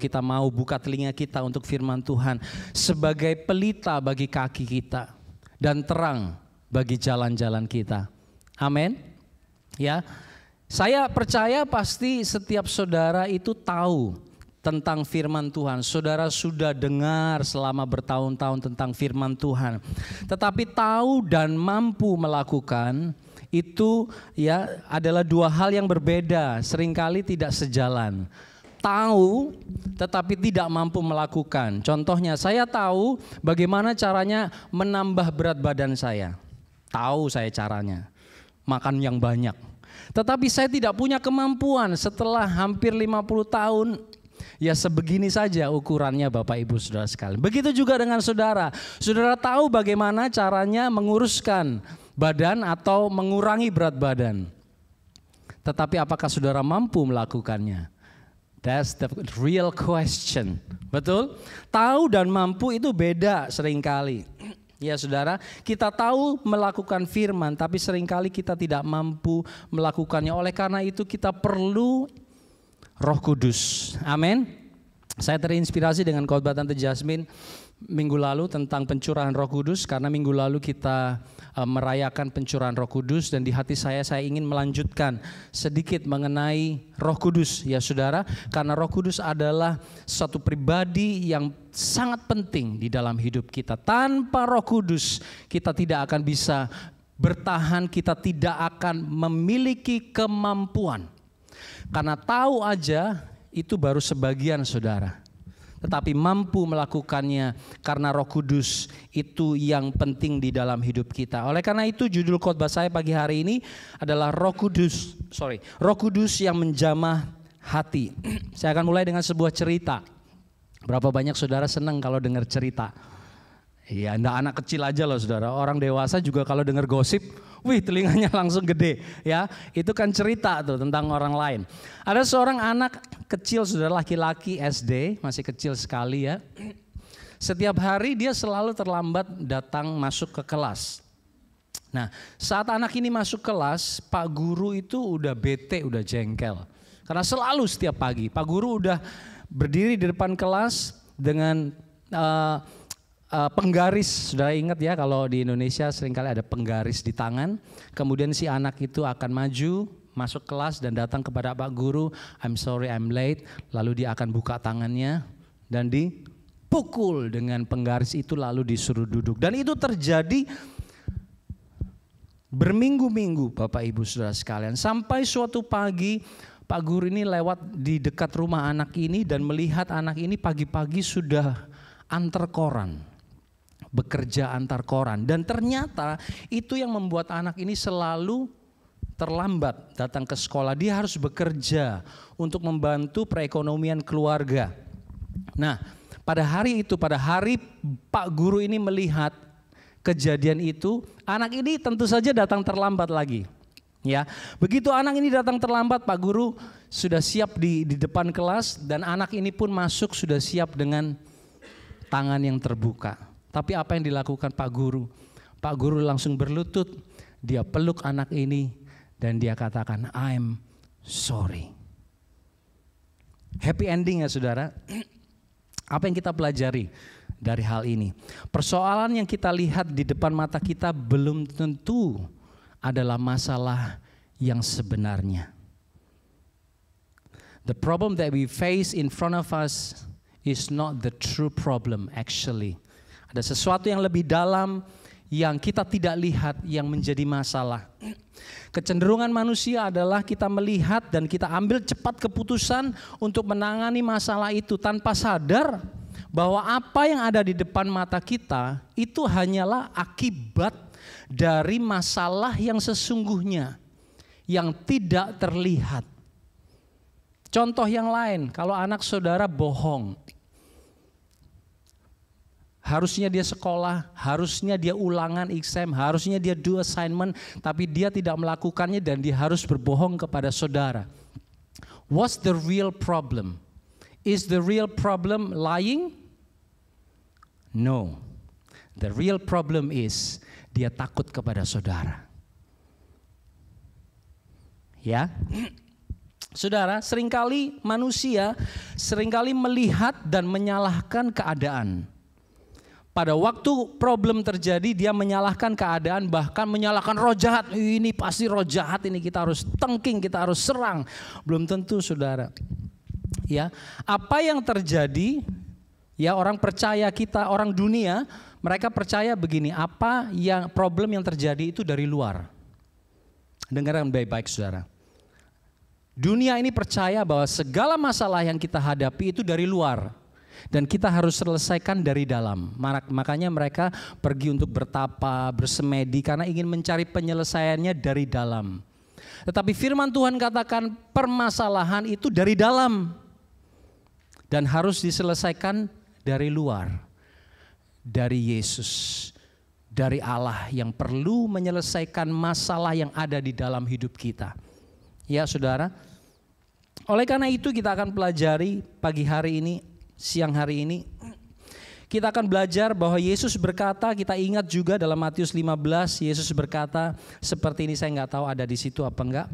kita mau buka telinga kita untuk firman Tuhan sebagai pelita bagi kaki kita dan terang bagi jalan-jalan kita. Amin. Ya. Saya percaya pasti setiap saudara itu tahu tentang firman Tuhan. Saudara sudah dengar selama bertahun-tahun tentang firman Tuhan. Tetapi tahu dan mampu melakukan itu ya adalah dua hal yang berbeda, seringkali tidak sejalan. Tahu tetapi tidak mampu melakukan. Contohnya saya tahu bagaimana caranya menambah berat badan saya. Tahu saya caranya, makan yang banyak. Tetapi saya tidak punya kemampuan setelah hampir 50 tahun. Ya sebegini saja ukurannya Bapak Ibu Saudara sekalian. Begitu juga dengan saudara. Saudara tahu bagaimana caranya menguruskan badan atau mengurangi berat badan. Tetapi apakah saudara mampu melakukannya? That's the real question. Betul? Tahu dan mampu itu beda seringkali. Ya saudara, kita tahu melakukan firman tapi seringkali kita tidak mampu melakukannya. Oleh karena itu kita perlu Roh Kudus. Amin. Saya terinspirasi dengan khotbah Tante Jasmine minggu lalu tentang pencurahan Roh Kudus, karena minggu lalu kita merayakan pencurahan Roh Kudus, dan di hati saya ingin melanjutkan sedikit mengenai Roh Kudus ya saudara, karena Roh Kudus adalah satu pribadi yang sangat penting di dalam hidup kita. Tanpa Roh Kudus kita tidak akan bisa bertahan, kita tidak akan memiliki kemampuan. Karena tahu aja itu baru sebagian saudara. Tetapi mampu melakukannya karena Roh Kudus itu yang penting di dalam hidup kita. Oleh karena itu judul khotbah saya pagi hari ini adalah Roh Kudus yang menjamah hati. Saya akan mulai dengan sebuah cerita. Berapa banyak saudara senang kalau dengar cerita? Iya, enggak anak kecil aja loh saudara. Orang dewasa juga kalau dengar gosip, wih telinganya langsung gede ya. Itu kan cerita tuh tentang orang lain. Ada seorang anak kecil saudara, laki-laki SD, masih kecil sekali ya. Setiap hari dia selalu terlambat datang masuk ke kelas. Nah saat anak ini masuk kelas, Pak Guru itu udah bete, udah jengkel. Karena selalu setiap pagi Pak Guru udah berdiri di depan kelas dengan penggaris. Saudara ingat ya, kalau di Indonesia seringkali ada penggaris di tangan. Kemudian si anak itu akan maju masuk kelas dan datang kepada Pak Guru, I'm sorry I'm late. Lalu dia akan buka tangannya dan dipukul dengan penggaris itu, lalu disuruh duduk. Dan itu terjadi berminggu-minggu Bapak Ibu Saudara sekalian. Sampai suatu pagi Pak Guru ini lewat di dekat rumah anak ini dan melihat anak ini pagi-pagi sudah antar koran, bekerja antar koran. Dan ternyata itu yang membuat anak ini selalu terlambat datang ke sekolah. Dia harus bekerja untuk membantu perekonomian keluarga. Nah pada hari itu, pada hari Pak Guru ini melihat kejadian itu, anak ini tentu saja datang terlambat lagi. Ya, begitu anak ini datang terlambat, Pak Guru sudah siap di depan kelas dan anak ini pun masuk sudah siap dengan tangan yang terbuka. Tapi apa yang dilakukan Pak Guru? Pak Guru langsung berlutut, dia peluk anak ini dan dia katakan, I'm sorry. Happy ending ya saudara. Apa yang kita pelajari dari hal ini? Persoalan yang kita lihat di depan mata kita belum tentu adalah masalah yang sebenarnya. The problem that we face in front of us is not the true problem actually. Ada sesuatu yang lebih dalam yang kita tidak lihat yang menjadi masalah. Kecenderungan manusia adalah kita melihat dan kita ambil cepat keputusan untuk menangani masalah itu tanpa sadar bahwa apa yang ada di depan mata kita itu hanyalah akibat dari masalah yang sesungguhnya yang tidak terlihat. Contoh yang lain, kalau anak saudara bohong, harusnya dia sekolah, harusnya dia ulangan exam, harusnya dia do assignment, tapi dia tidak melakukannya dan dia harus berbohong kepada saudara. What's the real problem? Is the real problem lying? No. The real problem is dia takut kepada saudara. Ya. Saudara, seringkali manusia melihat dan menyalahkan keadaan. Pada waktu problem terjadi, dia menyalahkan keadaan, bahkan menyalahkan roh jahat. Ini pasti roh jahat, ini kita harus tengking, kita harus serang. Belum tentu, saudara. Ya, apa yang terjadi? Ya, orang percaya kita, orang dunia, mereka percaya begini, apa yang problem yang terjadi itu dari luar. Dengarkan baik-baik, saudara. Dunia ini percaya bahwa segala masalah yang kita hadapi itu dari luar. Dan kita harus selesaikan dari dalam. Makanya mereka pergi untuk bertapa, bersemedi karena ingin mencari penyelesaiannya dari dalam. Tetapi firman Tuhan katakan permasalahan itu dari dalam. Dan harus diselesaikan dari luar. Dari Yesus. Dari Allah yang perlu menyelesaikan masalah yang ada di dalam hidup kita. Ya, saudara. Oleh karena itu kita akan pelajari pagi hari ini, siang hari ini, kita akan belajar bahwa Yesus berkata, kita ingat juga dalam Matius 15, Yesus berkata seperti ini, saya nggak tahu ada di situ apa enggak.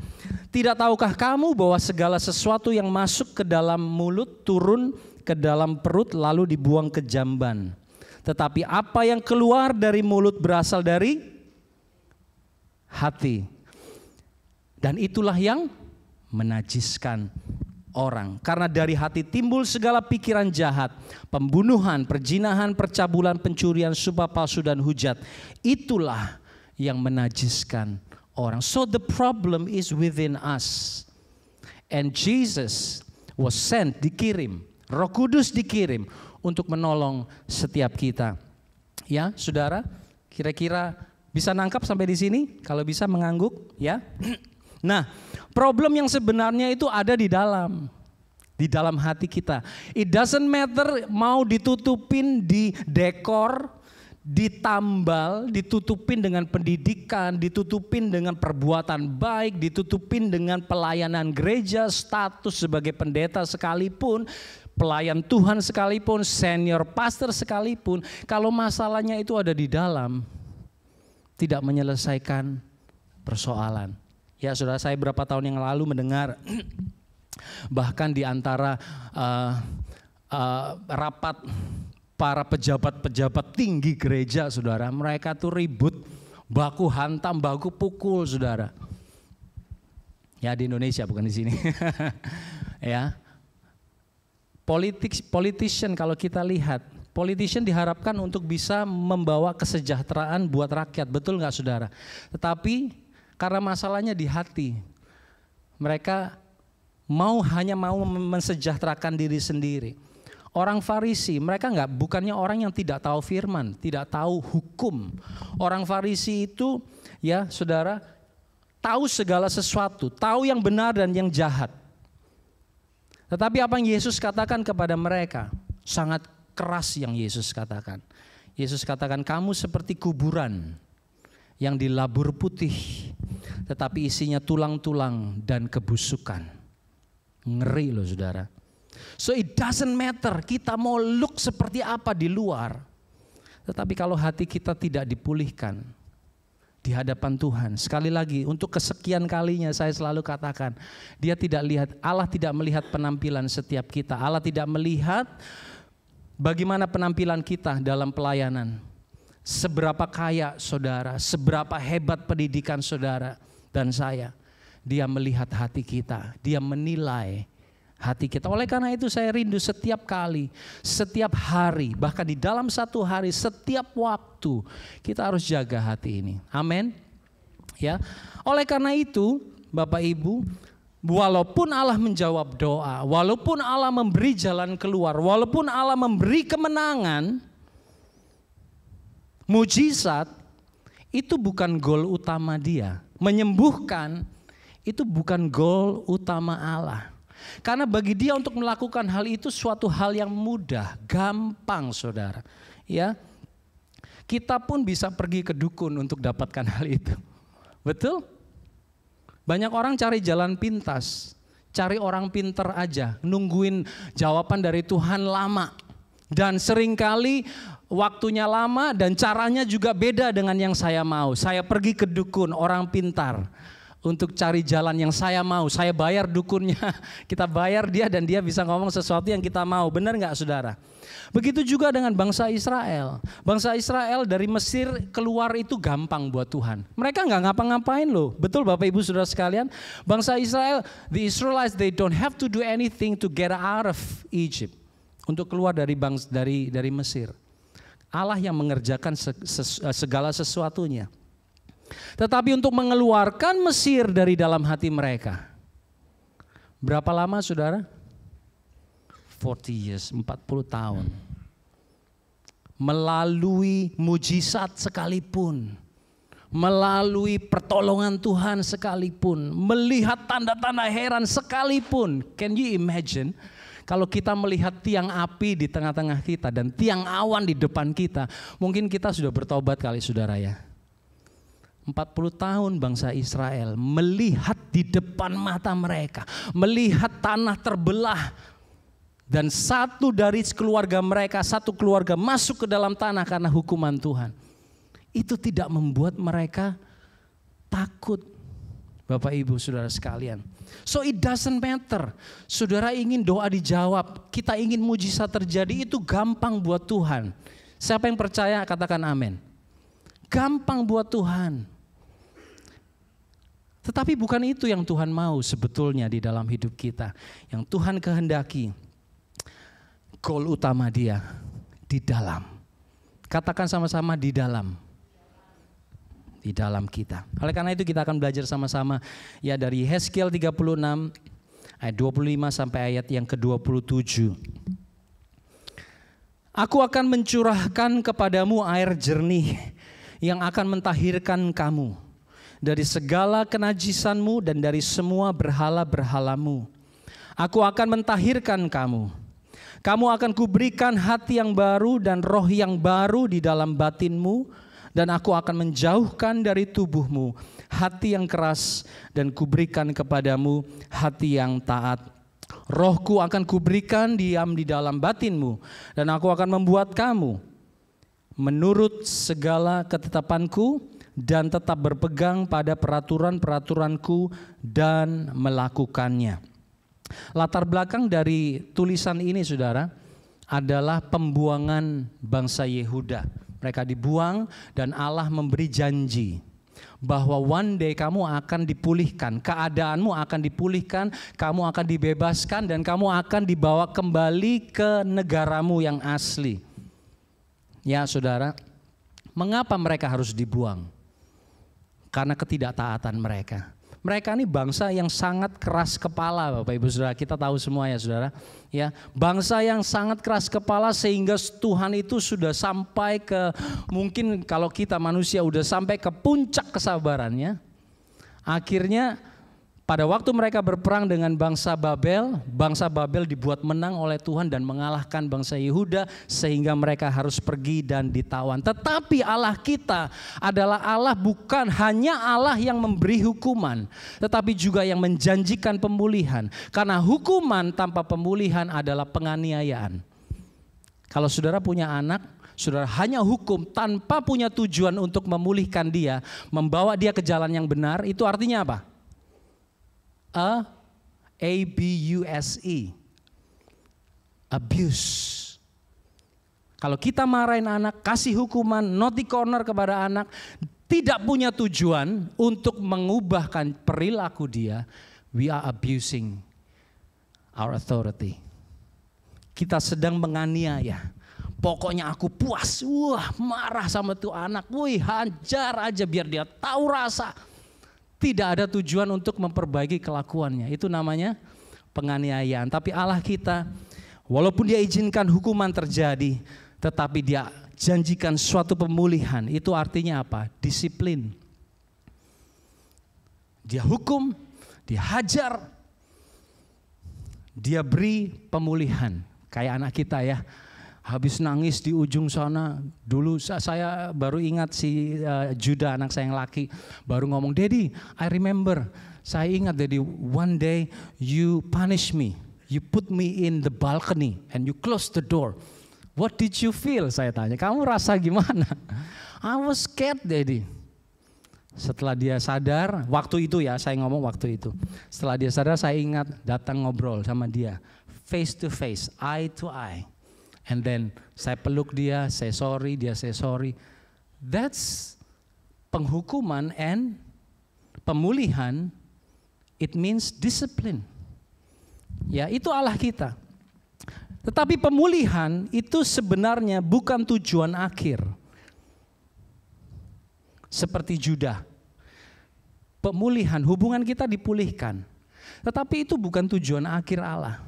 Tidak tahukah kamu bahwa segala sesuatu yang masuk ke dalam mulut turun ke dalam perut lalu dibuang ke jamban. Tetapi apa yang keluar dari mulut berasal dari hati. Dan itulah yang menajiskan orang. Karena dari hati timbul segala pikiran jahat, pembunuhan, perzinahan, percabulan, pencurian, sumpah palsu dan hujat. Itulah yang menajiskan orang. So the problem is within us. And Jesus was sent, dikirim. Roh Kudus dikirim untuk menolong setiap kita. Ya, saudara, kira-kira bisa nangkap sampai di sini? Kalau bisa mengangguk, ya. Nah, problem yang sebenarnya itu ada di dalam hati kita. It doesn't matter mau ditutupin di dekor, ditambal, ditutupin dengan pendidikan, ditutupin dengan perbuatan baik, ditutupin dengan pelayanan gereja, status sebagai pendeta sekalipun, pelayan Tuhan sekalipun, senior pastor sekalipun, kalau masalahnya itu ada di dalam, tidak menyelesaikan persoalan. Ya, saudara, saya beberapa tahun yang lalu mendengar bahkan di antara rapat para pejabat-pejabat tinggi gereja, saudara, mereka tuh ribut, baku hantam, baku pukul, saudara. Ya, di Indonesia bukan di sini. Ya, politician kalau kita lihat, politician diharapkan untuk bisa membawa kesejahteraan buat rakyat, betul nggak, saudara? Tetapi karena masalahnya di hati, mereka hanya mau mensejahterakan diri sendiri. Orang Farisi, mereka bukannya orang yang tidak tahu firman, tidak tahu hukum. Orang Farisi itu, ya saudara, tahu segala sesuatu, tahu yang benar dan yang jahat. Tetapi apa yang Yesus katakan kepada mereka, sangat keras yang Yesus katakan. Yesus katakan, kamu seperti kuburan yang dilabur putih, tetapi isinya tulang-tulang dan kebusukan. Ngeri loh, saudara. So it doesn't matter kita mau look seperti apa di luar, tetapi kalau hati kita tidak dipulihkan di hadapan Tuhan. Sekali lagi, untuk kesekian kalinya saya selalu katakan, Allah tidak melihat penampilan setiap kita. Allah tidak melihat bagaimana penampilan kita dalam pelayanan. Seberapa kaya saudara, seberapa hebat pendidikan saudara dan saya. Dia melihat hati kita, dia menilai hati kita. Oleh karena itu saya rindu setiap kali, setiap hari, bahkan di dalam satu hari, setiap waktu kita harus jaga hati ini. Amin. Ya. Oleh karena itu, Bapak Ibu, walaupun Allah menjawab doa, walaupun Allah memberi jalan keluar, walaupun Allah memberi kemenangan, mujizat itu bukan goal utama dia. Menyembuhkan itu bukan goal utama Allah. Karena bagi dia untuk melakukan hal itu suatu hal yang mudah, gampang, saudara. Ya, kita pun bisa pergi ke dukun untuk dapatkan hal itu. Betul? Banyak orang cari jalan pintas, cari orang pintar aja, nungguin jawaban dari Tuhan lama. Dan seringkali waktunya lama dan caranya juga beda dengan yang saya mau. Saya pergi ke dukun, orang pintar, untuk cari jalan yang saya mau. Saya bayar dukunnya, kita bayar dia dan dia bisa ngomong sesuatu yang kita mau. Benar nggak saudara? Begitu juga dengan bangsa Israel. Bangsa Israel dari Mesir keluar itu gampang buat Tuhan. Mereka nggak ngapa-ngapain loh. Betul Bapak Ibu Saudara sekalian? Bangsa Israel, the Israelites, they don't have to do anything to get out of Egypt. Untuk keluar dari Mesir. Allah yang mengerjakan segala sesuatunya. Tetapi untuk mengeluarkan Mesir dari dalam hati mereka. Berapa lama saudara? 40 years, 40 tahun. Melalui mujizat sekalipun. Melalui pertolongan Tuhan sekalipun. Melihat tanda-tanda heran sekalipun. Can you imagine? Kalau kita melihat tiang api di tengah-tengah kita dan tiang awan di depan kita. Mungkin kita sudah bertobat kali saudara ya. 40 tahun bangsa Israel melihat di depan mata mereka, melihat tanah terbelah dan satu dari keluarga mereka, satu keluarga masuk ke dalam tanah karena hukuman Tuhan. Itu tidak membuat mereka takut, Bapak Ibu Saudara sekalian. So it doesn't matter, saudara ingin doa dijawab, kita ingin mujizat terjadi, itu gampang buat Tuhan. Siapa yang percaya katakan amin. Gampang buat Tuhan. Tetapi bukan itu yang Tuhan mau sebetulnya di dalam hidup kita. Yang Tuhan kehendaki, goal utama dia di dalam. Katakan sama-sama di dalam. Di dalam kita. Oleh karena itu kita akan belajar sama-sama ya dari Yehezkiel 36 ayat 25 sampai ayat yang ke-27. Aku akan mencurahkan kepadamu air jernih yang akan mentahirkan kamu dari segala kenajisanmu dan dari semua berhala-berhalamu. Aku akan mentahirkan kamu. Kamu akan kuberikan hati yang baru dan roh yang baru di dalam batinmu. Dan aku akan menjauhkan dari tubuhmu hati yang keras dan kuberikan kepadamu hati yang taat. Rohku akan kuberikan diam di dalam batinmu. Dan aku akan membuat kamu menurut segala ketetapanku dan tetap berpegang pada peraturan-peraturanku dan melakukannya. Latar belakang dari tulisan ini saudara adalah pembuangan bangsa Yehuda. Mereka dibuang dan Allah memberi janji bahwa one day kamu akan dipulihkan, keadaanmu akan dipulihkan, kamu akan dibebaskan dan kamu akan dibawa kembali ke negaramu yang asli. Ya saudara, mengapa mereka harus dibuang? Karena ketidaktaatan mereka. Mereka ini bangsa yang sangat keras kepala, Bapak Ibu Saudara. Kita tahu semua ya saudara. Ya, bangsa yang sangat keras kepala sehingga Tuhan itu sudah sampai ke, mungkin kalau kita manusia udah sampai ke puncak kesabarannya. Akhirnya pada waktu mereka berperang dengan bangsa Babel dibuat menang oleh Tuhan dan mengalahkan bangsa Yehuda sehingga mereka harus pergi dan ditawan. Tetapi Allah kita adalah Allah bukan hanya Allah yang memberi hukuman, tetapi juga yang menjanjikan pemulihan. Karena hukuman tanpa pemulihan adalah penganiayaan. Kalau saudara punya anak, saudara hanya hukum tanpa punya tujuan untuk memulihkan dia, membawa dia ke jalan yang benar, itu artinya apa? Abuse. Abuse. Kalau kita marahin anak, kasih hukuman, naughty corner kepada anak, tidak punya tujuan untuk mengubahkan perilaku dia, we are abusing our authority. Kita sedang menganiaya. Pokoknya aku puas, marah sama tuh anak, hajar aja biar dia tahu rasa. Tidak ada tujuan untuk memperbaiki kelakuannya. Itu namanya penganiayaan. Tapi Allah kita, walaupun dia izinkan hukuman terjadi, tetapi dia janjikan suatu pemulihan. Itu artinya apa? Disiplin. Dia hukum, dia hajar, dia beri pemulihan. Kayak anak kita ya. Habis nangis di ujung sana, dulu saya baru ingat si Juda, anak saya yang laki, baru ngomong, Daddy, I remember, saya ingat Daddy, one day you punish me, you put me in the balcony and you close the door. What did you feel? Saya tanya, kamu rasa gimana? I was scared Daddy. Setelah dia sadar, waktu itu ya, saya ngomong waktu itu. Setelah dia sadar, saya ingat datang ngobrol sama dia. Face to face, eye to eye. And then saya peluk dia, say sorry, dia say sorry. That's penghukuman and pemulihan. It means discipline. Ya, itu Allah kita. Tetapi pemulihan itu sebenarnya bukan tujuan akhir. Seperti Judah. Pemulihan, hubungan kita dipulihkan. Tetapi itu bukan tujuan akhir Allah.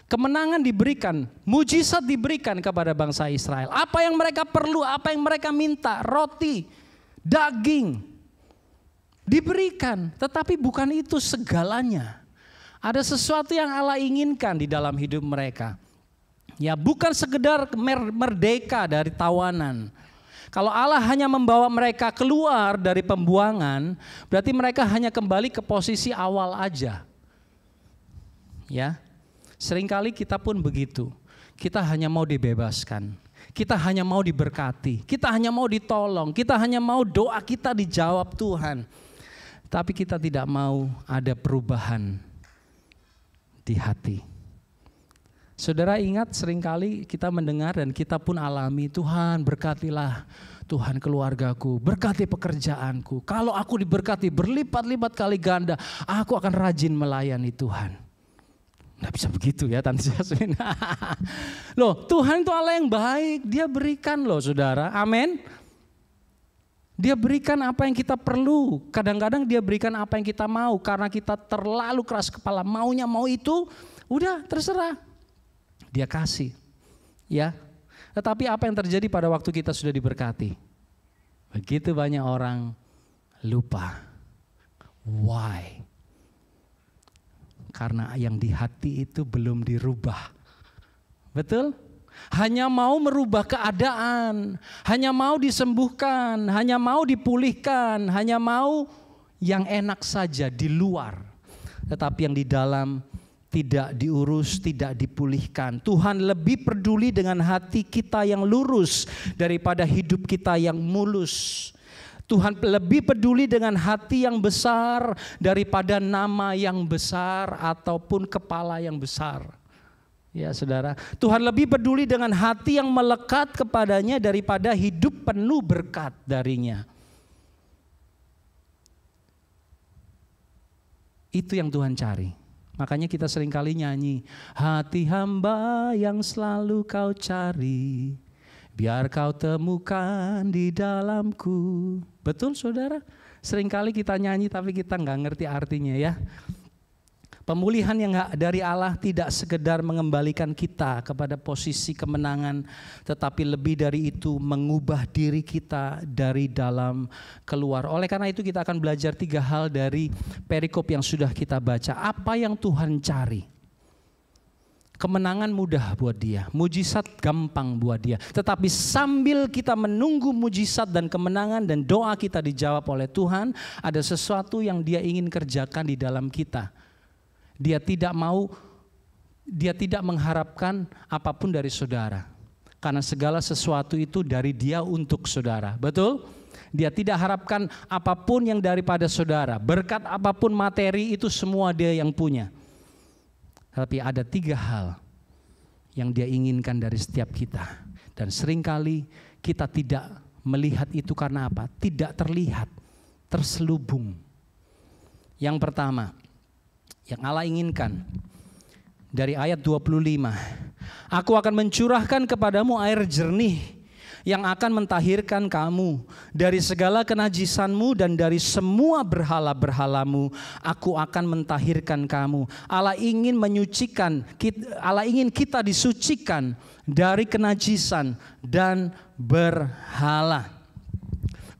Kemenangan diberikan, mujizat diberikan kepada bangsa Israel. Apa yang mereka perlu, apa yang mereka minta, roti, daging, diberikan. Tetapi bukan itu segalanya. Ada sesuatu yang Allah inginkan di dalam hidup mereka. Ya, bukan sekedar merdeka dari tawanan. Kalau Allah hanya membawa mereka keluar dari pembuangan, berarti mereka hanya kembali ke posisi awal aja. Ya, seringkali kita pun begitu. Kita hanya mau dibebaskan, kita hanya mau diberkati, kita hanya mau ditolong, kita hanya mau doa kita dijawab Tuhan. Tapi kita tidak mau ada perubahan di hati. Saudara ingat seringkali kita mendengar dan kita pun alami, Tuhan berkatilah, Tuhan keluargaku, berkati pekerjaanku. Kalau aku diberkati berlipat-lipat kali ganda, aku akan rajin melayani Tuhan. Nggak bisa begitu ya Tante Jasmine. Loh, Tuhan itu Allah yang baik, Dia berikan loh saudara, amin. Dia berikan apa yang kita perlu, kadang-kadang Dia berikan apa yang kita mau. Karena kita terlalu keras kepala, maunya mau itu, udah terserah. Dia kasih, ya. Tetapi apa yang terjadi pada waktu kita sudah diberkati? Begitu banyak orang lupa. Why? Karena yang di hati itu belum dirubah. Betul? Hanya mau merubah keadaan, hanya mau disembuhkan, hanya mau dipulihkan, hanya mau yang enak saja di luar. Tetapi yang di dalam tidak diurus, tidak dipulihkan. Tuhan lebih peduli dengan hati kita yang lurus daripada hidup kita yang mulus. Tuhan lebih peduli dengan hati yang besar daripada nama yang besar ataupun kepala yang besar. Ya saudara, Tuhan lebih peduli dengan hati yang melekat kepadanya daripada hidup penuh berkat darinya. Itu yang Tuhan cari. Makanya kita seringkali nyanyi, hati hamba yang selalu kau cari, biar kau temukan di dalamku. Betul saudara? Seringkali kita nyanyi tapi kita nggak ngerti artinya ya. Pemulihan yang dari Allah tidak sekedar mengembalikan kita kepada posisi kemenangan, tetapi lebih dari itu mengubah diri kita dari dalam keluar. Oleh karena itu kita akan belajar 3 hal dari perikop yang sudah kita baca. Apa yang Tuhan cari? Kemenangan mudah buat Dia, mujizat gampang buat Dia. Tetapi sambil kita menunggu mujizat dan kemenangan dan doa kita dijawab oleh Tuhan, ada sesuatu yang Dia ingin kerjakan di dalam kita. Dia tidak mengharapkan apapun dari saudara. Karena segala sesuatu itu dari Dia untuk saudara. Betul? Dia tidak harapkan apapun yang daripada saudara. Berkat apapun materi itu semua Dia yang punya. Tapi ada 3 hal yang Dia inginkan dari setiap kita. Dan seringkali kita tidak melihat itu karena apa? Tidak terlihat, terselubung. Yang pertama, yang Allah inginkan dari ayat 25. Aku akan mencurahkan kepadamu air jernih yang akan mentahirkan kamu dari segala kenajisanmu dan dari semua berhala-berhalamu. Aku akan mentahirkan kamu. Allah ingin menyucikan, Allah ingin kita disucikan dari kenajisan dan berhala.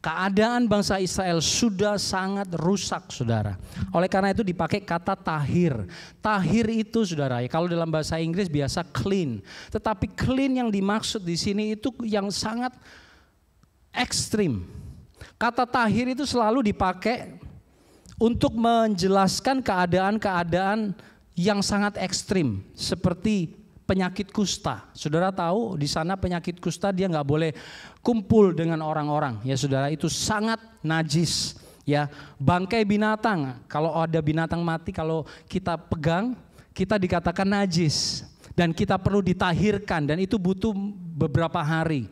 Keadaan bangsa Israel sudah sangat rusak saudara. Oleh karena itu dipakai kata tahir. Tahir itu saudara, ya kalau dalam bahasa Inggris biasa clean. Tetapi clean yang dimaksud di sini itu yang sangat ekstrim. Kata tahir itu selalu dipakai untuk menjelaskan keadaan-keadaan yang sangat ekstrim. Seperti penyakit kusta. Saudara tahu di sana penyakit kusta dia nggak boleh kumpul dengan orang-orang. Ya saudara, itu sangat najis. Ya, bangkai binatang, kalau ada binatang mati, kalau kita pegang, kita dikatakan najis. Dan kita perlu ditahirkan, dan itu butuh beberapa hari.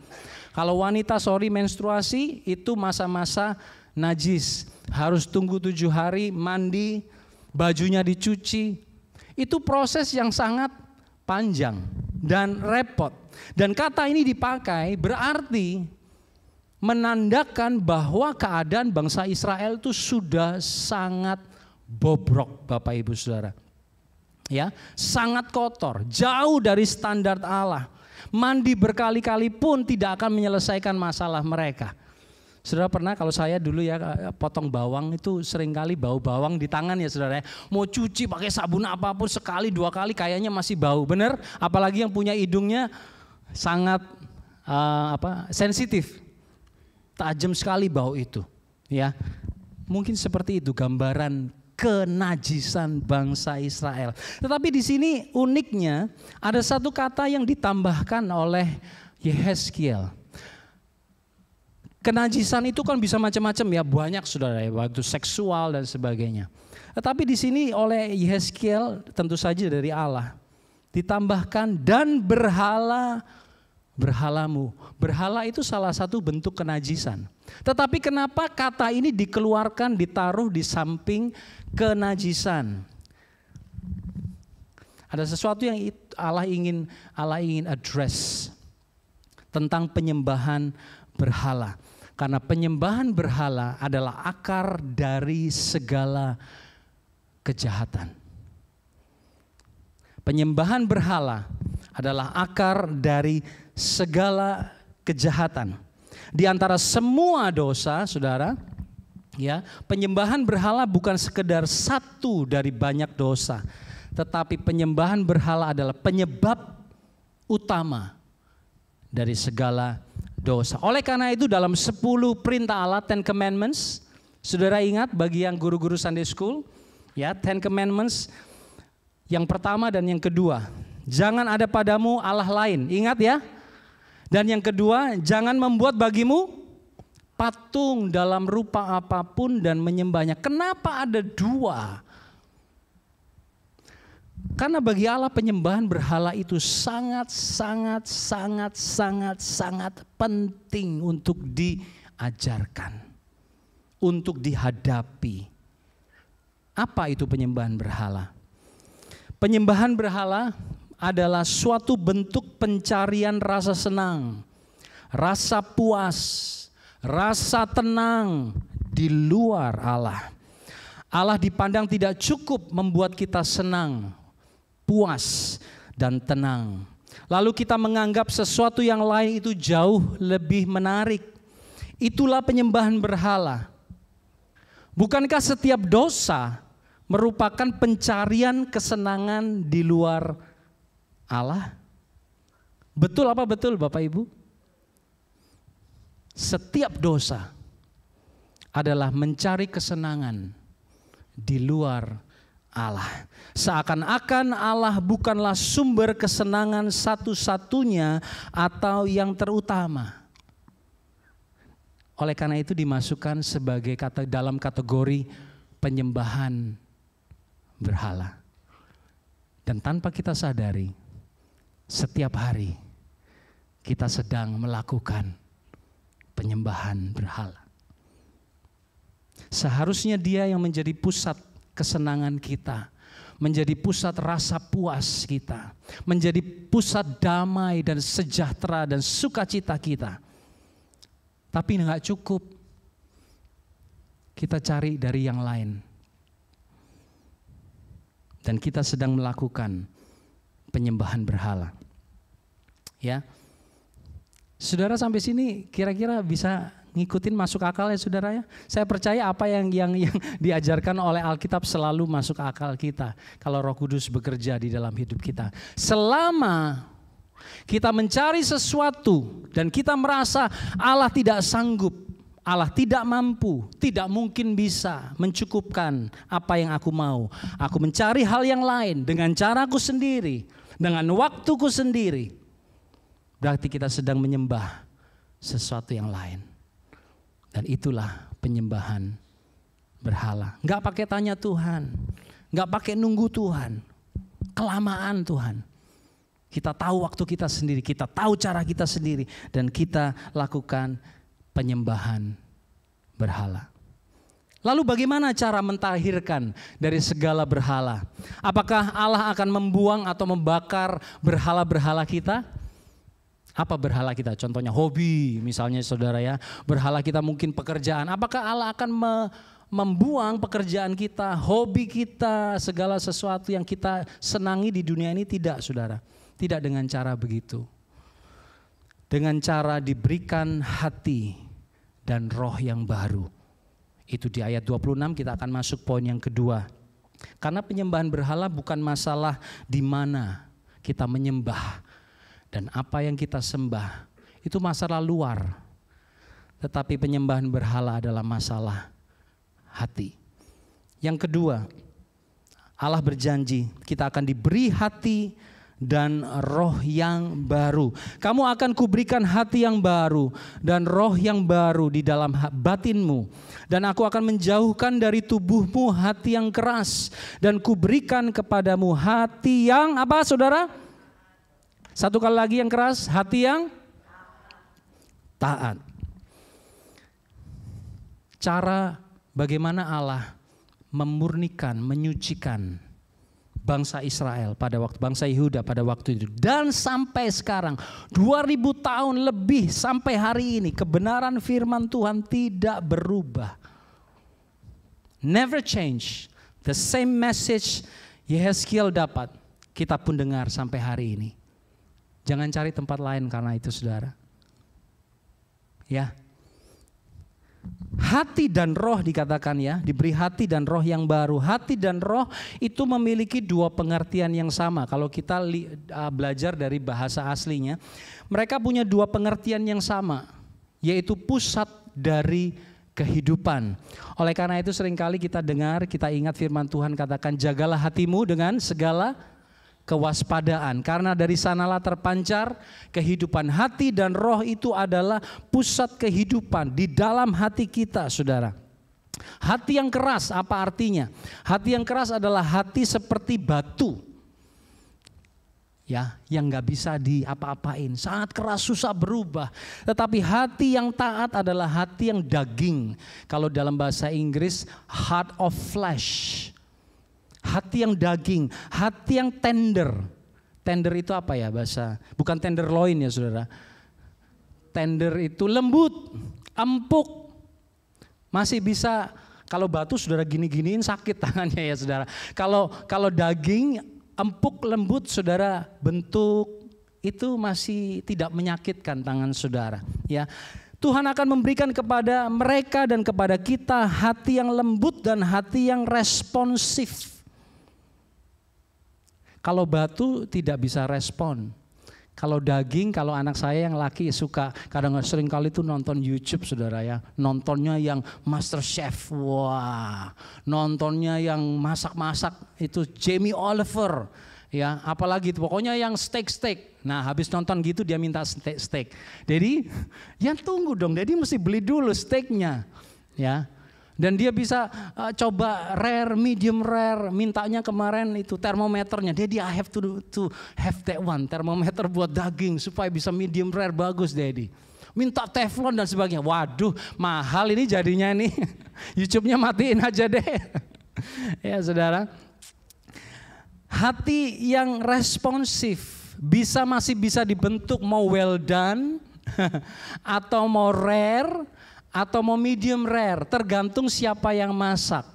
Kalau wanita menstruasi, itu masa-masa najis. Harus tunggu 7 hari, mandi, bajunya dicuci. Itu proses yang sangat panjang dan repot. Dan kata ini dipakai berarti menandakan bahwa keadaan bangsa Israel itu sudah sangat bobrok, Bapak Ibu Saudara. Ya, sangat kotor, jauh dari standar Allah. Mandi berkali-kali pun tidak akan menyelesaikan masalah mereka. Saudara pernah, kalau saya dulu ya potong bawang itu seringkali bau bawang di tangan ya saudara. Mau cuci pakai sabun apapun sekali 2 kali kayaknya masih bau, bener? Apalagi yang punya hidungnya sangat sensitif. Tajam sekali bau itu, ya. Mungkin seperti itu gambaran kenajisan bangsa Israel. Tetapi di sini uniknya ada satu kata yang ditambahkan oleh Yehezkiel. Kenajisan itu kan bisa macam-macam ya, banyak saudara ya, waktu seksual dan sebagainya. Tetapi di sini oleh Yehezkiel tentu saja dari Allah ditambahkan dan berhalamu. Berhala itu salah satu bentuk kenajisan. Tetapi kenapa kata ini dikeluarkan, ditaruh di samping kenajisan? Ada sesuatu yang Allah ingin address tentang penyembahan berhala. Karena penyembahan berhala adalah akar dari segala kejahatan. Penyembahan berhala adalah akar dari segala kejahatan. Di antara semua dosa, saudara, ya, penyembahan berhala bukan sekedar satu dari banyak dosa, tetapi penyembahan berhala adalah penyebab utama dari segala dosa. Oleh karena itu dalam 10 perintah Allah, 10 Commandments, saudara ingat bagi yang guru-guru Sunday School, ya, 10 Commandments, yang pertama dan yang kedua, jangan ada padamu Allah lain, ingat ya. Dan yang kedua, jangan membuat bagimu patung dalam rupa apapun dan menyembahnya. Kenapa ada 2? Karena bagi Allah penyembahan berhala itu sangat penting untuk diajarkan, untuk dihadapi. Apa itu penyembahan berhala? Penyembahan berhala adalah suatu bentuk pencarian rasa senang, rasa puas, rasa tenang di luar Allah. Allah dipandang tidak cukup membuat kita senang, puas, dan tenang. Lalu kita menganggap sesuatu yang lain itu jauh lebih menarik. Itulah penyembahan berhala. Bukankah setiap dosa merupakan pencarian kesenangan di luar Allah? Betul apa betul Bapak Ibu? Setiap dosa adalah mencari kesenangan di luar Allah. Seakan-akan Allah bukanlah sumber kesenangan satu-satunya atau yang terutama. Oleh karena itu dimasukkan sebagai dalam kategori penyembahan berhala. Dan tanpa kita sadari, setiap hari kita sedang melakukan penyembahan berhala. Seharusnya dia yang menjadi pusat kesenangan kita, menjadi pusat rasa puas kita, menjadi pusat damai dan sejahtera dan sukacita kita. Tapi enggak cukup, kita cari dari yang lain. Dan kita sedang melakukan penyembahan berhala. Ya. Saudara sampai sini kira-kira bisa ngikutin masuk akal ya saudara ya. Saya percaya apa yang diajarkan oleh Alkitab selalu masuk akal kita. Kalau Roh Kudus bekerja di dalam hidup kita. Selama kita mencari sesuatu dan kita merasa Allah tidak sanggup, Allah tidak mampu, tidak mungkin bisa mencukupkan apa yang aku mau. Aku mencari hal yang lain dengan caraku sendiri, dengan waktuku sendiri. Berarti kita sedang menyembah sesuatu yang lain. Dan itulah penyembahan berhala. Nggak pakai tanya Tuhan, nggak pakai nunggu Tuhan, kelamaan Tuhan. Kita tahu waktu kita sendiri, kita tahu cara kita sendiri, dan kita lakukan penyembahan berhala. Lalu bagaimana cara mentahirkan dari segala berhala? Apakah Allah akan membuang atau membakar berhala-berhala kita? Apa berhala kita? Contohnya hobi misalnya saudara ya. Berhala kita mungkin pekerjaan. Apakah Allah akan membuang pekerjaan kita, hobi kita, segala sesuatu yang kita senangi di dunia ini? Tidak saudara. Tidak dengan cara begitu. Dengan cara diberikan hati dan roh yang baru. Itu di ayat 26 kita akan masuk poin yang kedua. Karena penyembahan berhala bukan masalah di mana kita menyembah dan apa yang kita sembah. Itu masalah luar. Tetapi penyembahan berhala adalah masalah hati. Yang kedua, Allah berjanji kita akan diberi hati dan roh yang baru. Kamu akan kuberikan hati yang baru dan roh yang baru di dalam batinmu. Dan aku akan menjauhkan dari tubuhmu hati yang keras. Dan kuberikan kepadamu hati yang apa saudara? Satu kali lagi yang keras, hati yang taat. Cara bagaimana Allah memurnikan, menyucikan bangsa Israel pada waktu, bangsa Yehuda pada waktu itu, dan sampai sekarang 2000 tahun lebih sampai hari ini kebenaran firman Tuhan tidak berubah. Never change. The same message Yehezkiel dapat, kita pun dengar sampai hari ini. Jangan cari tempat lain karena itu saudara. Ya. Hati dan roh dikatakan ya, diberi hati dan roh yang baru. Hati dan roh itu memiliki dua pengertian yang sama. Kalau kita belajar dari bahasa aslinya, mereka punya dua pengertian yang sama, yaitu pusat dari kehidupan. Oleh karena itu seringkali kita dengar, kita ingat firman Tuhan katakan, jagalah hatimu dengan segala kewaspadaan, karena dari sanalah terpancar kehidupan. Hati dan roh itu adalah pusat kehidupan di dalam hati kita saudara. Hati yang keras apa artinya? Hati yang keras adalah hati seperti batu ya, yang gak bisa diapa-apain, sangat keras, susah berubah. Tetapi hati yang taat adalah hati yang daging. Kalau dalam bahasa Inggris, heart of flesh. Hati yang daging, hati yang tender. Tender itu apa ya bahasa? Bukan tenderloin ya saudara. Tender itu lembut, empuk. Masih bisa, kalau batu saudara gini-giniin sakit tangannya ya saudara. Kalau daging empuk, lembut saudara, bentuk itu masih tidak menyakitkan tangan saudara. Ya. Tuhan akan memberikan kepada mereka dan kepada kita hati yang lembut dan hati yang responsif. Kalau batu tidak bisa respon. Kalau daging, kalau anak saya yang laki suka, kadang sering kali itu nonton YouTube saudara ya. Nontonnya yang Master Chef, wah. Nontonnya yang masak-masak itu Jamie Oliver. Ya, apalagi itu pokoknya yang steak. Nah, habis nonton gitu dia minta steak. Jadi, ya tunggu dong. Jadi mesti beli dulu steaknya. Ya. Dan dia bisa coba rare, medium rare, mintanya kemarin itu termometernya. Daddy, I have to have that one, termometer buat daging supaya bisa medium rare bagus Daddy. Minta teflon dan sebagainya. Waduh, mahal ini jadinya nih. YouTube-nya matiin aja deh. Ya saudara. Hati yang responsif masih bisa dibentuk mau well done atau mau rare atau mau medium rare, tergantung siapa yang masak.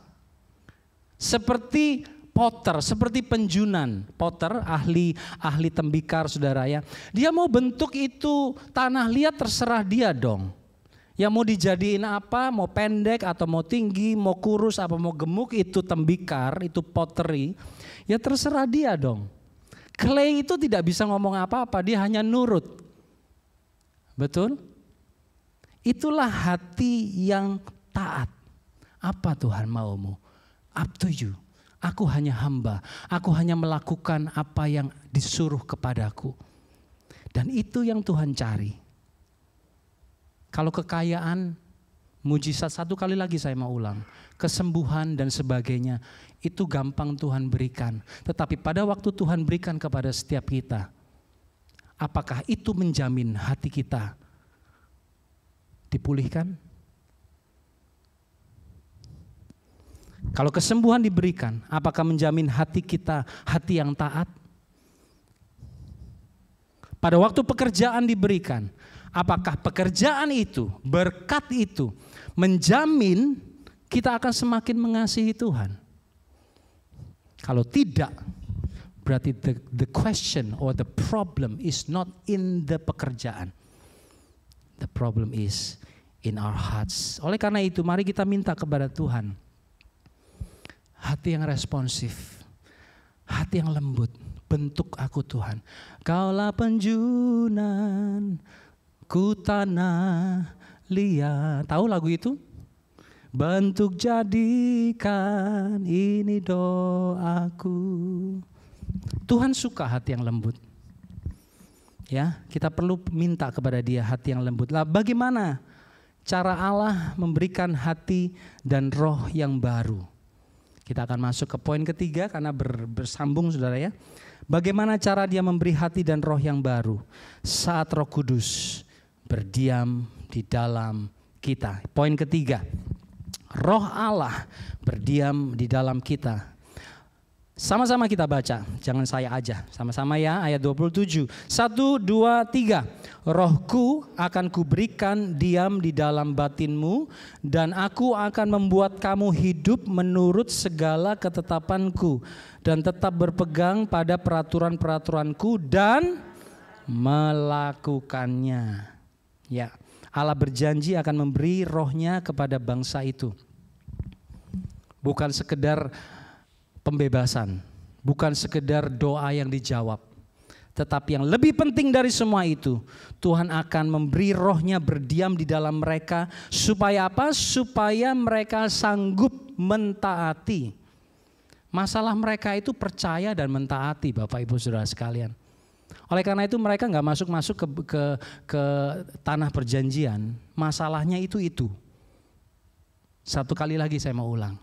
Seperti potter, seperti penjunan. Potter, ahli tembikar saudara ya. Dia mau bentuk itu tanah liat terserah dia dong. Ya mau dijadiin apa, mau pendek atau mau tinggi, mau kurus apa mau gemuk, itu tembikar, itu pottery. Ya terserah dia dong. Clay itu tidak bisa ngomong apa-apa, dia hanya nurut. Betul? Itulah hati yang taat. Apa Tuhan maumu? Up to you. Aku hanya hamba. Aku hanya melakukan apa yang disuruh kepadaku. Dan itu yang Tuhan cari. Kalau kekayaan Mujizat, satu kali lagi saya mau ulang, kesembuhan dan sebagainya itu gampang Tuhan berikan. Tetapi pada waktu Tuhan berikan kepada setiap kita, apakah itu menjamin hati kita dipulihkan? Kalau kesembuhan diberikan, apakah menjamin hati kita hati yang taat? Pada waktu pekerjaan diberikan, apakah pekerjaan itu, berkat itu menjamin kita akan semakin mengasihi Tuhan? Kalau tidak, berarti the question or the problem is not in the pekerjaan. The problem is in our hearts. Oleh karena itu, mari kita minta kepada Tuhan hati yang responsif, hati yang lembut. Bentuk aku Tuhan, Kaulah penjunan ku tanah liat. Tahu lagu itu? Bentuk jadikan ini doaku. Tuhan suka hati yang lembut. Ya, kita perlu minta kepada Dia hati yang lembut. Lah, bagaimana cara Allah memberikan hati dan roh yang baru? Kita akan masuk ke poin ketiga karena bersambung, saudara ya. Bagaimana cara Dia memberi hati dan roh yang baru? Saat Roh Kudus berdiam di dalam kita. Poin ketiga, Roh Allah berdiam di dalam kita. Sama-sama kita baca, jangan saya aja. Sama-sama ya, ayat 27. 1, 2, 3. Rohku akan kuberikan diam di dalam batinmu, dan aku akan membuat kamu hidup menurut segala ketetapanku, dan tetap berpegang pada peraturan-peraturanku dan melakukannya. Ya, Allah berjanji akan memberi rohnya kepada bangsa itu. Bukan sekedar pembebasan, bukan sekedar doa yang dijawab, tetapi yang lebih penting dari semua itu, Tuhan akan memberi rohnya berdiam di dalam mereka. Supaya apa? Supaya mereka sanggup mentaati. Masalah mereka itu percaya dan mentaati, Bapak Ibu Saudara sekalian. Oleh karena itu mereka gak masuk ke tanah perjanjian. Masalahnya itu. Satu kali lagi saya mau ulang.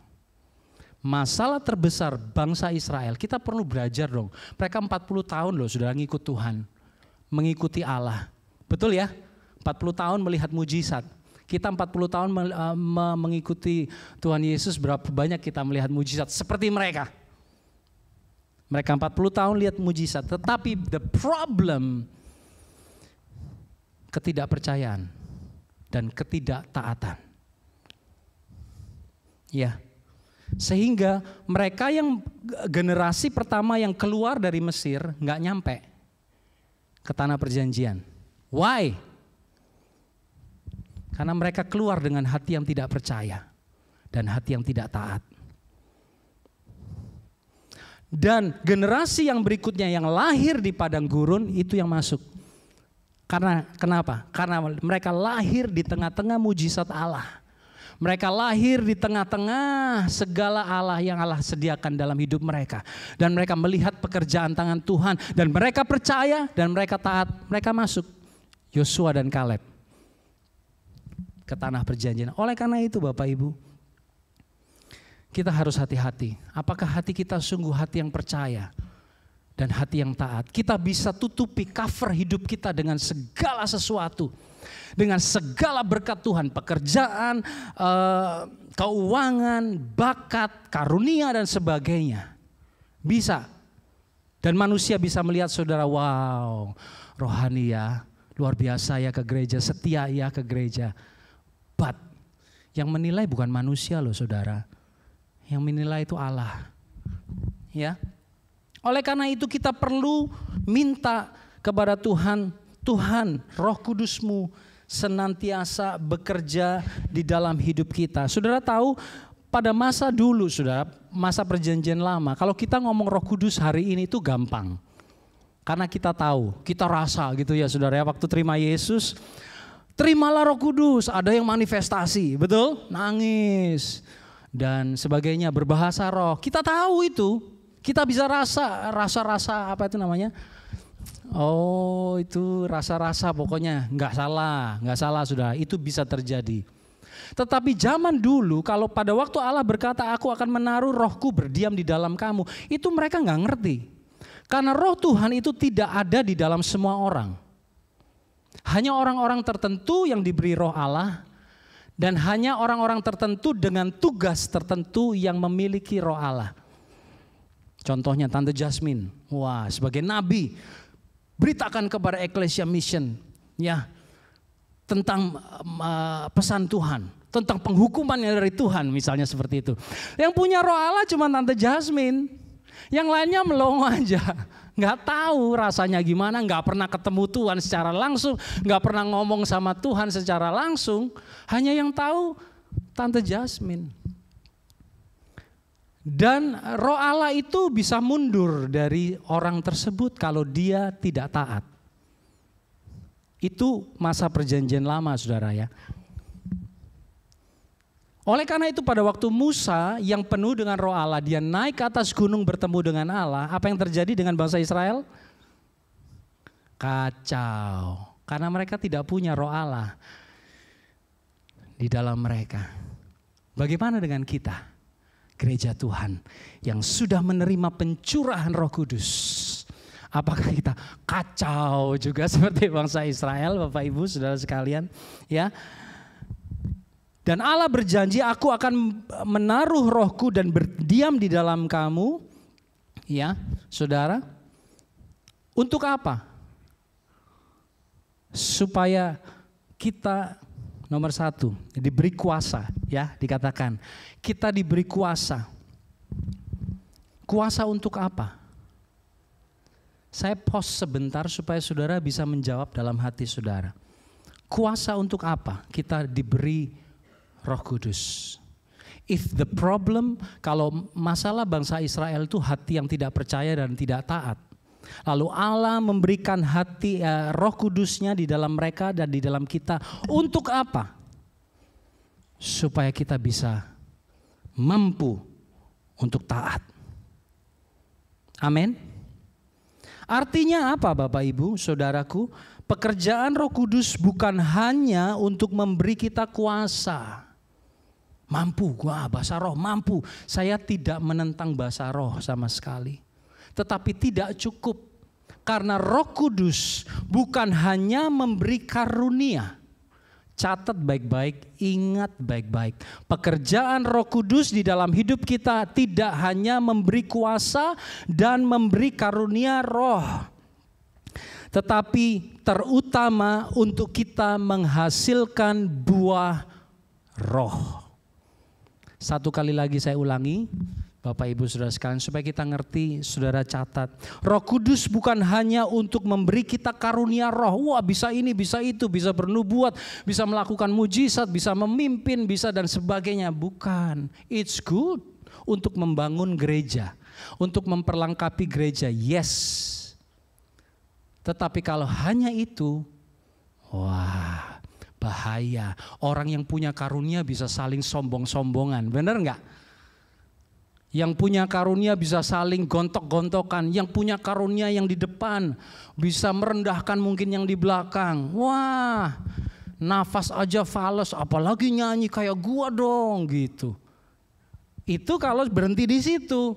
Masalah terbesar bangsa Israel, kita perlu belajar dong. Mereka 40 tahun loh sudah ngikut Tuhan, mengikuti Allah. Betul ya? 40 tahun melihat mujizat. Kita 40 tahun mengikuti Tuhan Yesus, berapa banyak kita melihat mujizat seperti mereka. Mereka 40 tahun lihat mujizat, tetapi the problem, ketidakpercayaan dan ketidaktaatan. Ya. Sehingga mereka yang generasi pertama yang keluar dari Mesir nggak nyampe ke tanah perjanjian. Why? Karena mereka keluar dengan hati yang tidak percaya dan hati yang tidak taat. Dan generasi yang berikutnya yang lahir di padang gurun itu yang masuk. Karena kenapa? Karena mereka lahir di tengah-tengah mujizat Allah. Mereka lahir di tengah-tengah segala Allah yang Allah sediakan dalam hidup mereka. Dan mereka melihat pekerjaan tangan Tuhan. Dan mereka percaya dan mereka taat. Mereka masuk. Yosua dan Kaleb ke tanah perjanjian. Oleh karena itu Bapak Ibu, kita harus hati-hati. Apakah hati kita sungguh hati yang percaya dan hati yang taat? Kita bisa tutupi, cover hidup kita dengan segala sesuatu. Dengan segala berkat Tuhan, pekerjaan, keuangan, bakat, karunia dan sebagainya. Bisa. Dan manusia bisa melihat saudara, wow, rohani ya, luar biasa ya ke gereja, setia ya ke gereja. But yang menilai bukan manusia loh saudara. Yang menilai itu Allah. Ya. Oleh karena itu kita perlu minta kepada Tuhan, Tuhan, Roh Kudus-Mu senantiasa bekerja di dalam hidup kita. Saudara tahu pada masa dulu, saudara, masa perjanjian lama, kalau kita ngomong Roh Kudus hari ini itu gampang. Karena kita tahu, kita rasa gitu ya saudara ya, waktu terima Yesus, terimalah Roh Kudus, ada yang manifestasi, betul? Nangis dan sebagainya, berbahasa roh. Kita tahu itu, kita bisa rasa apa itu namanya? Oh itu rasa-rasa pokoknya nggak salah saudara, itu bisa terjadi. Tetapi zaman dulu kalau pada waktu Allah berkata aku akan menaruh rohku berdiam di dalam kamu, itu mereka nggak ngerti. Karena roh Tuhan itu tidak ada di dalam semua orang. Hanya orang-orang tertentu yang diberi roh Allah, dan hanya orang-orang tertentu dengan tugas tertentu yang memiliki roh Allah. Contohnya Tante Jasmine, wah sebagai nabi, beritakan kepada Ecclesia Mission ya tentang pesan Tuhan, tentang penghukuman yang dari Tuhan misalnya seperti itu. Yang punya roh Allah cuma Tante Jasmine, yang lainnya melongo aja, nggak tahu rasanya gimana, nggak pernah ketemu Tuhan secara langsung, nggak pernah ngomong sama Tuhan secara langsung, hanya yang tahu Tante Jasmine. Dan roh Allah itu bisa mundur dari orang tersebut kalau dia tidak taat. Itu masa perjanjian lama saudara ya. Oleh karena itu pada waktu Musa yang penuh dengan roh Allah, dia naik ke atas gunung bertemu dengan Allah, apa yang terjadi dengan bangsa Israel? Kacau, karena mereka tidak punya roh Allah di dalam mereka. Bagaimana dengan kita? Gereja Tuhan yang sudah menerima pencurahan Roh Kudus. Apakah kita kacau juga seperti bangsa Israel, Bapak Ibu, saudara sekalian? Ya. Dan Allah berjanji, aku akan menaruh rohku dan berdiam di dalam kamu. Ya, saudara. Untuk apa? Supaya kita nomor satu, diberi kuasa, ya dikatakan. Kita diberi kuasa. Kuasa untuk apa? Saya pause sebentar supaya saudara bisa menjawab dalam hati saudara. Kuasa untuk apa? Kita diberi Roh Kudus. If the problem, kalau masalah bangsa Israel itu hati yang tidak percaya dan tidak taat. Lalu Allah memberikan hati Roh Kudusnya di dalam mereka dan di dalam kita. Untuk apa? Supaya kita bisa mampu untuk taat. Amin. Artinya apa Bapak Ibu, saudaraku? Pekerjaan Roh Kudus bukan hanya untuk memberi kita kuasa. Mampu, bahasa roh mampu. Saya tidak menentang bahasa roh sama sekali. Tetapi tidak cukup. Karena Roh Kudus bukan hanya memberi karunia. Catat baik-baik, ingat baik-baik. Pekerjaan Roh Kudus di dalam hidup kita tidak hanya memberi kuasa dan memberi karunia roh. Tetapi terutama untuk kita menghasilkan buah roh. Satu kali lagi saya ulangi. Bapak Ibu saudara sekalian, supaya kita ngerti, saudara catat. Roh Kudus bukan hanya untuk memberi kita karunia roh. Wah bisa ini, bisa itu, bisa bernubuat, bisa melakukan mujizat, bisa memimpin, bisa dan sebagainya. Bukan, it's good untuk membangun gereja, untuk memperlengkapi gereja, yes. Tetapi kalau hanya itu, wah bahaya. Orang yang punya karunia bisa saling sombong-sombongan, benar enggak? Yang punya karunia bisa saling gontok-gontokan. Yang punya karunia yang di depan bisa merendahkan mungkin yang di belakang. Wah, nafas aja fales, apalagi nyanyi kayak gua dong gitu. Itu kalau berhenti di situ.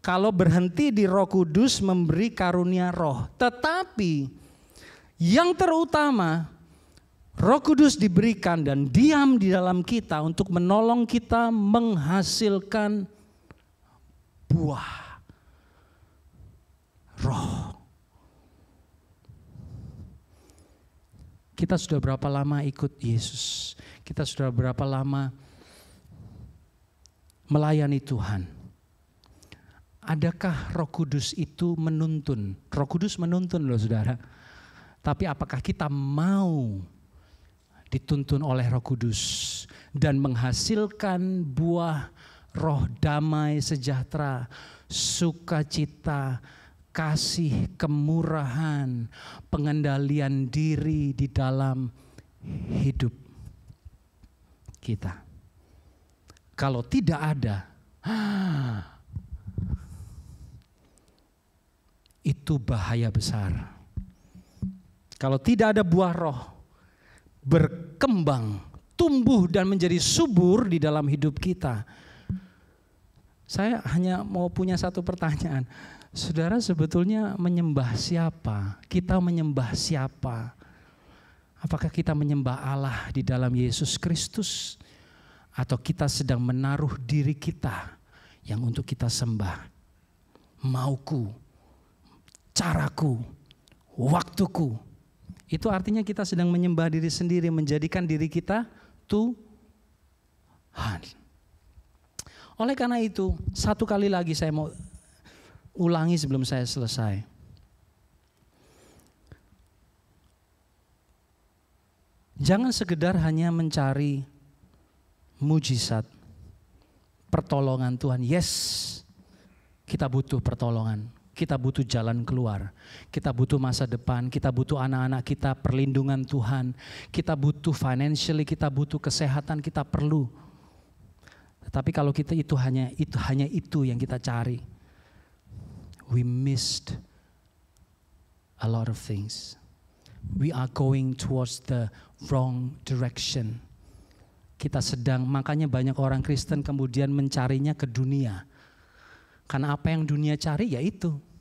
Kalau berhenti di Roh Kudus memberi karunia roh. Tetapi yang terutama, Roh Kudus diberikan dan diam di dalam kita untuk menolong kita menghasilkan buah roh. Kita sudah berapa lama ikut Yesus? Kita sudah berapa lama melayani Tuhan? Adakah Roh Kudus itu menuntun? Roh Kudus menuntun loh saudara. Tapi apakah kita mau dituntun oleh Roh Kudus dan menghasilkan buah roh, damai, sejahtera, sukacita, kasih, kemurahan, pengendalian diri di dalam hidup kita? Kalau tidak ada, itu bahaya besar. Kalau tidak ada buah roh berkembang, tumbuh dan menjadi subur di dalam hidup kita. Saya hanya mau punya satu pertanyaan. Saudara sebetulnya menyembah siapa? Kita menyembah siapa? Apakah kita menyembah Allah di dalam Yesus Kristus? Atau kita sedang menaruh diri kita yang untuk kita sembah? Mauku, caraku, waktuku. Itu artinya kita sedang menyembah diri sendiri, menjadikan diri kita Tuhan. Oleh karena itu, satu kali lagi saya mau ulangi sebelum saya selesai. Jangan sekedar hanya mencari mujizat, pertolongan Tuhan. Yes, kita butuh pertolongan. Kita butuh jalan keluar, kita butuh masa depan, kita butuh anak-anak kita, perlindungan Tuhan, kita butuh financially, kita butuh kesehatan, kita perlu. Tetapi kalau kita hanya itu yang kita cari, we missed a lot of things. We are going towards the wrong direction. Makanya banyak orang Kristen kemudian mencarinya ke dunia. Karena apa yang dunia cari ya itu.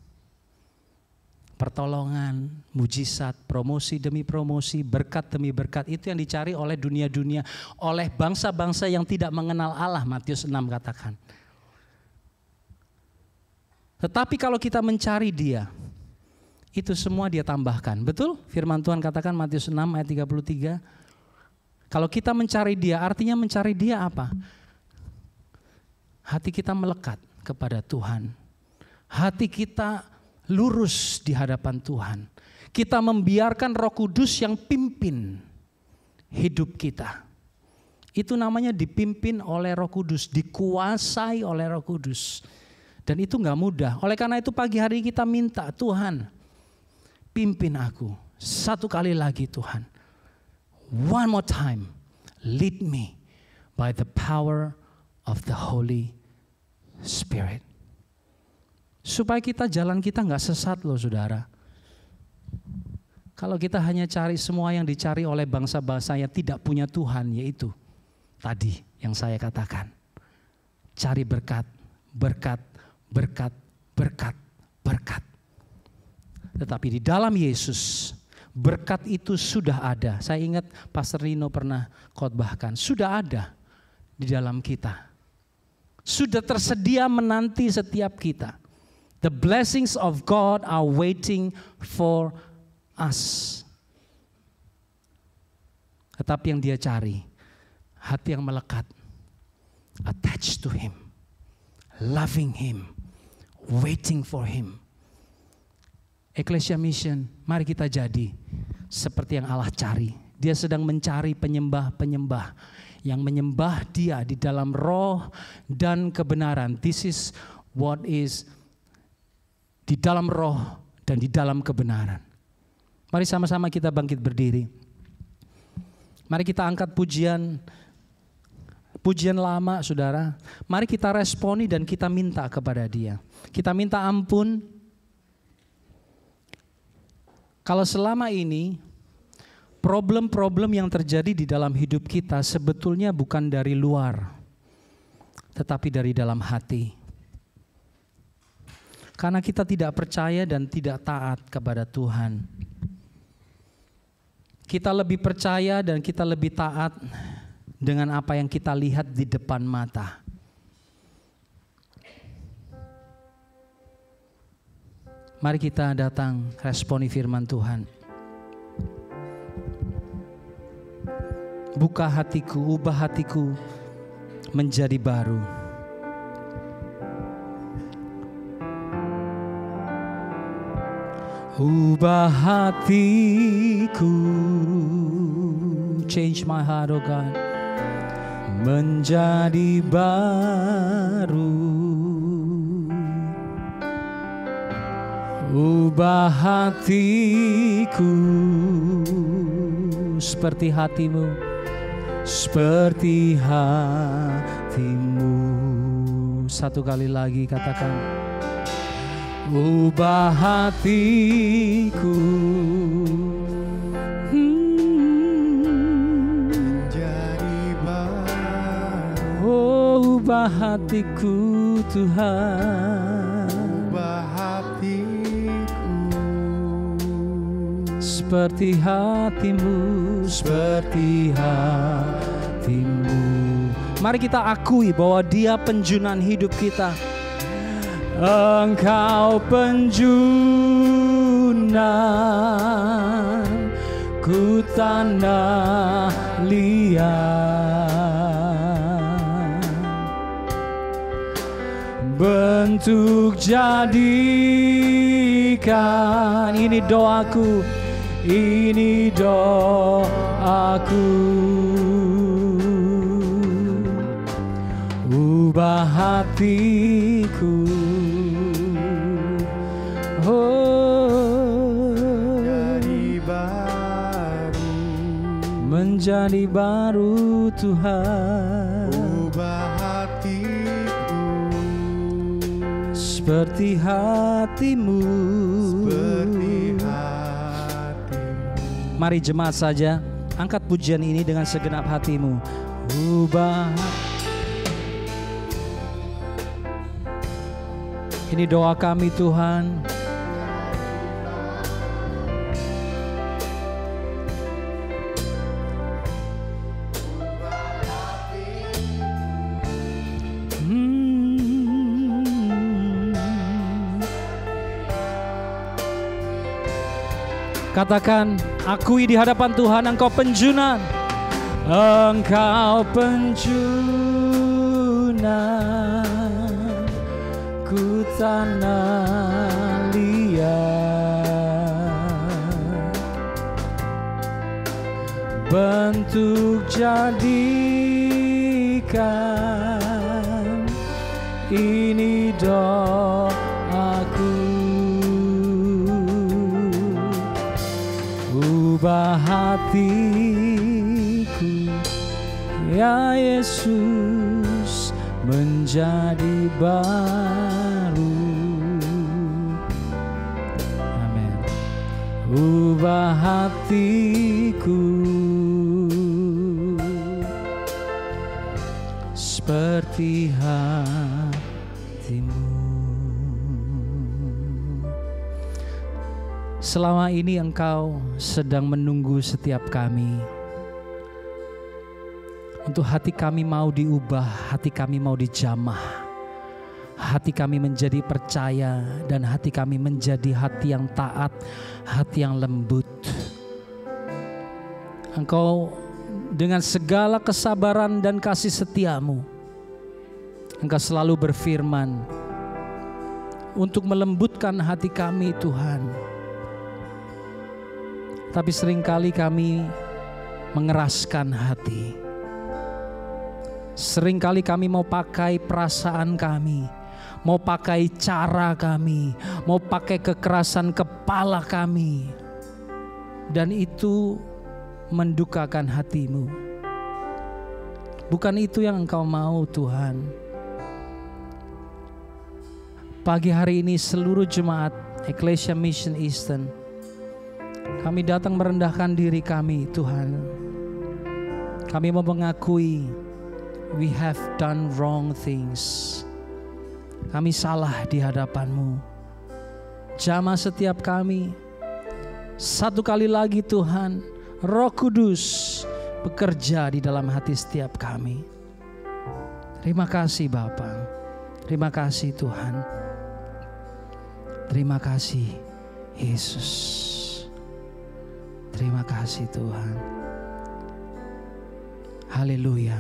Pertolongan, mujizat, promosi demi promosi, berkat demi berkat. Itu yang dicari oleh dunia-dunia, oleh bangsa-bangsa yang tidak mengenal Allah, Matius 6 katakan. Tetapi kalau kita mencari Dia, itu semua Dia tambahkan. Betul? Firman Tuhan katakan Matius 6 ayat 33. Kalau kita mencari Dia, artinya mencari Dia apa? Hati kita melekat kepada Tuhan. Hati kita lurus di hadapan Tuhan. Kita membiarkan Roh Kudus yang pimpin hidup kita. Itu namanya dipimpin oleh Roh Kudus, dikuasai oleh Roh Kudus. Dan itu gak mudah. Oleh karena itu pagi hari kita minta, Tuhan pimpin aku. Satu kali lagi Tuhan. One more time, lead me by the power of the Holy Spirit. Supaya jalan kita gak sesat loh saudara. Kalau kita hanya cari semua yang dicari oleh bangsa-bangsa yang tidak punya Tuhan, yaitu tadi yang saya katakan. Cari berkat, berkat, berkat, berkat, berkat. Tetapi di dalam Yesus, berkat itu sudah ada. Saya ingat Pastor Rino pernah khotbahkan, sudah ada di dalam kita. Sudah tersedia menanti setiap kita. The blessings of God are waiting for us. Tetapi yang Dia cari, hati yang melekat, attached to Him, loving Him, waiting for Him. Ecclesia Mission, mari kita jadi seperti yang Allah cari. Dia sedang mencari penyembah-penyembah yang menyembah Dia di dalam roh dan kebenaran. This is what is di dalam roh dan di dalam kebenaran. Mari sama-sama kita bangkit berdiri. Mari kita angkat pujian lama saudara. Mari kita responi dan kita minta kepada Dia. Kita minta ampun. Kalau selama ini problem-problem yang terjadi di dalam hidup kita sebetulnya bukan dari luar, tetapi dari dalam hati. Karena kita tidak percaya dan tidak taat kepada Tuhan. Kita lebih percaya dan kita lebih taat dengan apa yang kita lihat di depan mata. Mari kita datang responi firman Tuhan. Buka hatiku, ubah hatiku menjadi baru. Ubah hatiku, change my heart, oh God, menjadi baru. Ubah hatiku seperti hatimu, seperti hatimu. Satu kali lagi katakan. Ubah hatiku menjadi ubah hatiku Tuhan, ubah hatiku seperti hatimu, seperti hatimu. Mari kita akui bahwa Dia penjunan hidup kita. Engkau penjunan ku tanah liat, bentuk jadikan. Ini doaku, ini doaku, ubah hatiku, menjadi baru Tuhan, ubah hatiku seperti hatimu, seperti hatimu. Mari jemaat saja angkat pujian ini dengan segenap hatimu. Ubah. Ini doa kami Tuhan. Katakan, akui di hadapan Tuhan, Engkau penjunan. Engkau penjunan ku tanah liat, bentuk jadikan. Ini doaku, ubah hatiku ya Yesus menjadi baru. Amin. Ubah hatiku seperti hatimu. Selama ini Engkau sedang menunggu setiap kami untuk hati kami mau diubah, hati kami mau dijamah, hati kami menjadi percaya, dan hati kami menjadi hati yang taat, hati yang lembut. Engkau dengan segala kesabaran dan kasih setiamu, Engkau selalu berfirman untuk melembutkan hati kami Tuhan. Tapi seringkali kami mengeraskan hati. Seringkali kami mau pakai perasaan kami, mau pakai cara kami, mau pakai kekerasan kepala kami. Dan itu mendukakan hatimu. Bukan itu yang Engkau mau Tuhan. Pagi hari ini seluruh jemaat Ecclesia Mission Eastern, kami datang merendahkan diri kami Tuhan. Kami mau mengakui we have done wrong things. Kami salah di hadapan-Mu. Jamah setiap kami. Satu kali lagi Tuhan, Roh Kudus bekerja di dalam hati setiap kami. Terima kasih Bapa. Terima kasih Tuhan. Terima kasih Yesus. Terima kasih Tuhan. Haleluya.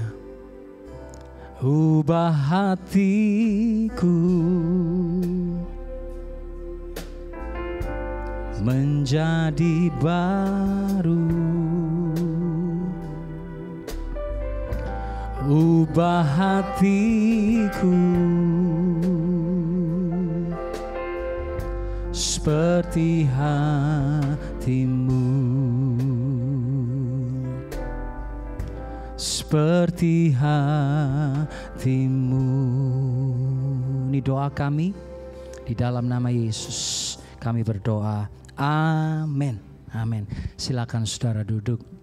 Ubah hatiku menjadi baru. Ubah hatiku seperti hatimu, seperti hatimu. Ini doa kami di dalam nama Yesus. Kami berdoa. Amin. Amin. Silakan saudara duduk.